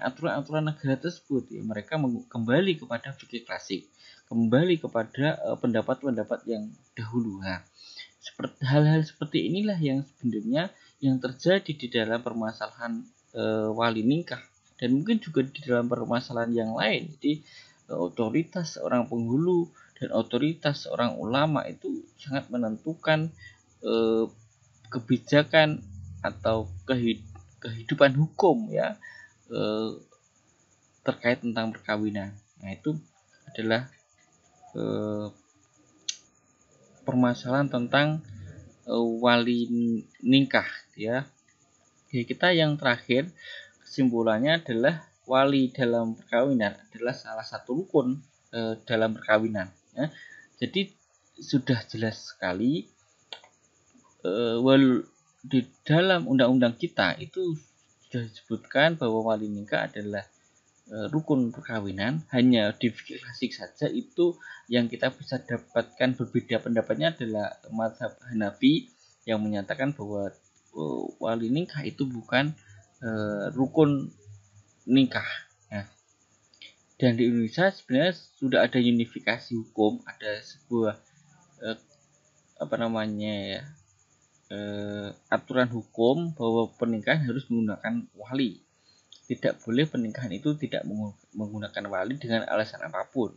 aturan-aturan negara tersebut ya. Mereka kembali kepada fikih klasik, kembali kepada pendapat-pendapat yang dahulu. Nah, seperti hal-hal seperti inilah yang sebenarnya yang terjadi di dalam permasalahan wali nikah, dan mungkin juga di dalam permasalahan yang lain. Jadi otoritas seorang penghulu dan otoritas seorang ulama itu sangat menentukan kebijakan atau kehidupan hukum ya terkait tentang perkawinan. Nah, itu adalah permasalahan tentang wali nikah ya. Jadi kita yang terakhir kesimpulannya adalah wali dalam perkawinan adalah salah satu rukun dalam perkawinan ya. Jadi sudah jelas sekali di dalam undang-undang kita itu sudah disebutkan bahwa wali nikah adalah rukun perkawinan. Hanya di fikih klasik saja itu yang kita bisa dapatkan berbeda pendapatnya adalah mazhab Hanafi yang menyatakan bahwa wali nikah itu bukan rukun nikah. Nah, dan di Indonesia sebenarnya sudah ada unifikasi hukum, ada sebuah aturan hukum bahwa pernikahan harus menggunakan wali. Tidak boleh pernikahan itu tidak menggunakan wali dengan alasan apapun.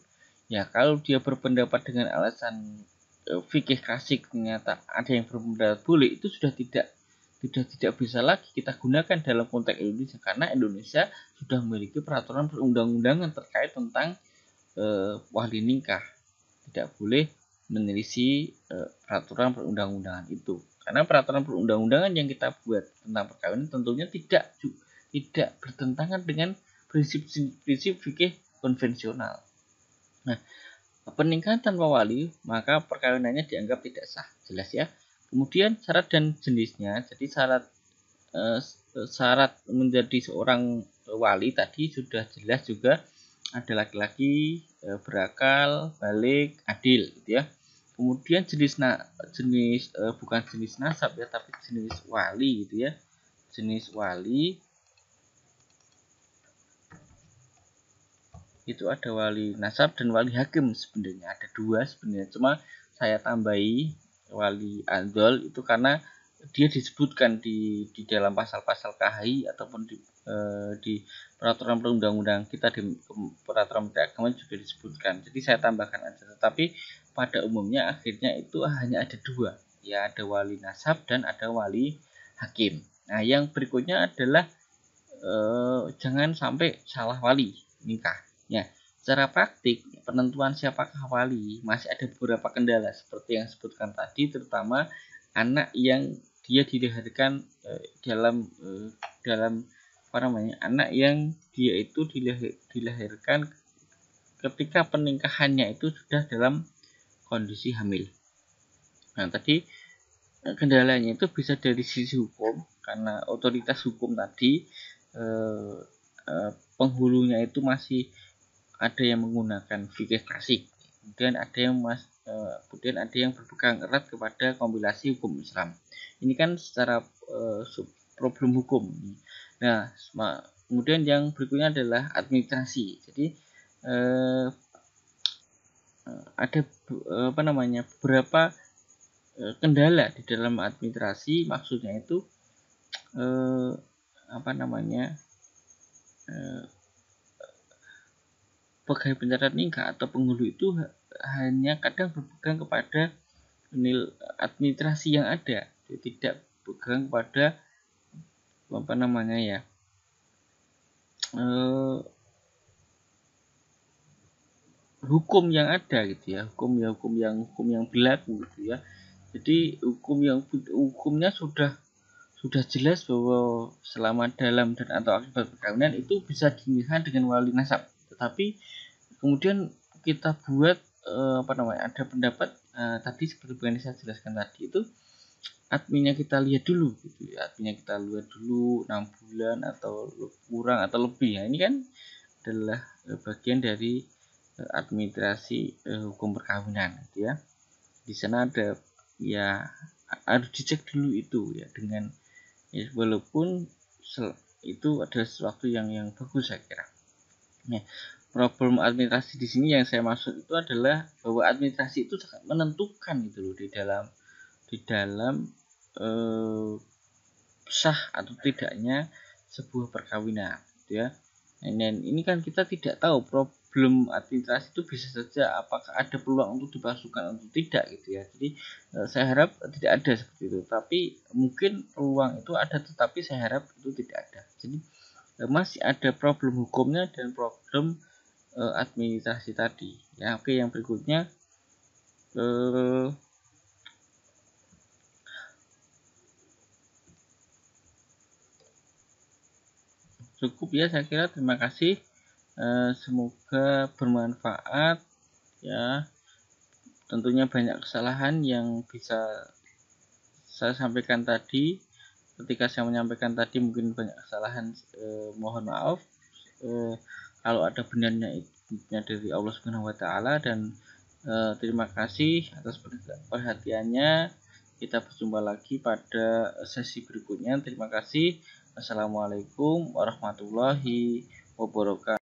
Ya, kalau dia berpendapat dengan alasan fikih klasik ternyata ada yang berpendapat boleh, itu sudah tidak bisa lagi kita gunakan dalam konteks Indonesia, karena Indonesia sudah memiliki peraturan perundang-undangan terkait tentang wali nikah. Tidak boleh menyelisih peraturan perundang-undangan itu, karena peraturan perundang-undangan yang kita buat tentang perkawinan tentunya tidak bertentangan dengan prinsip-prinsip fikih konvensional. Nah, pernikahan tanpa wali maka perkawinannya dianggap tidak sah, jelas ya. Kemudian syarat dan jenisnya. Jadi syarat menjadi seorang wali tadi sudah jelas juga, ada laki-laki, berakal, balik, adil gitu ya. Kemudian bukan jenis nasab ya, tapi jenis wali gitu ya. Jenis wali itu ada wali nasab dan wali hakim. Sebenarnya ada dua sebenarnya, cuma saya tambahi wali andol itu karena dia disebutkan di dalam pasal-pasal KHI ataupun di peraturan perundang-undangan kita, di peraturan agama juga disebutkan, jadi saya tambahkan aja. Tetapi pada umumnya akhirnya itu hanya ada dua ya, ada wali nasab dan ada wali hakim. Nah, yang berikutnya adalah jangan sampai salah wali nikah. Ya, secara praktik penentuan siapakah wali masih ada beberapa kendala seperti yang disebutkan tadi, terutama anak yang dia dilahirkan anak yang dia itu dilahirkan ketika pernikahannya itu sudah dalam kondisi hamil. Nah, tadi kendalanya itu bisa dari sisi hukum, karena otoritas hukum tadi penghulunya itu masih ada yang menggunakan fikih klasik, kemudian ada yang berpegang erat kepada kompilasi hukum Islam. Ini kan secara problem hukum. Nah, kemudian yang berikutnya adalah administrasi. Jadi ada beberapa kendala di dalam administrasi. Maksudnya itu pegawai pencatat nikah atau penghulu itu hanya kadang berpegang kepada administrasi yang ada, tidak berpegang kepada hukum yang ada gitu ya, hukum yang berlaku gitu ya. Jadi hukumnya sudah jelas bahwa selama dalam dan atau akibat perkawinan itu bisa dinikahkan dengan wali nasab. Tetapi kemudian kita buat ada pendapat tadi seperti yang saya jelaskan tadi itu adminnya kita lihat dulu gitu ya. Adminnya kita lihat dulu 6 bulan atau kurang atau lebih ya. Ini kan adalah bagian dari administrasi hukum perkawinan gitu ya. Di sana ada ya harus dicek dulu itu ya dengan ya, walaupun itu adalah sesuatu yang bagus saya kira. Nah, problem administrasi di sini yang saya maksud itu adalah bahwa administrasi itu sangat menentukan gitu loh di dalam sah atau tidaknya sebuah perkawinan gitu ya. Dan ini kan kita tidak tahu problem administrasi itu bisa saja apakah ada peluang untuk dipalsukan atau tidak gitu ya. Jadi saya harap tidak ada seperti itu. Tapi mungkin peluang itu ada, tetapi saya harap itu tidak ada. Jadi masih ada problem hukumnya dan problem administrasi tadi. Ya, oke, yang berikutnya cukup ya saya kira. Terima kasih. Semoga bermanfaat ya. Tentunya banyak kesalahan yang bisa saya sampaikan tadi. Ketika saya menyampaikan tadi mungkin banyak kesalahan, mohon maaf. Kalau ada benarnya itu dari Allah Subhanahu wa taala, dan terima kasih atas perhatiannya. Kita berjumpa lagi pada sesi berikutnya. Terima kasih. Assalamualaikum warahmatullahi wabarakatuh.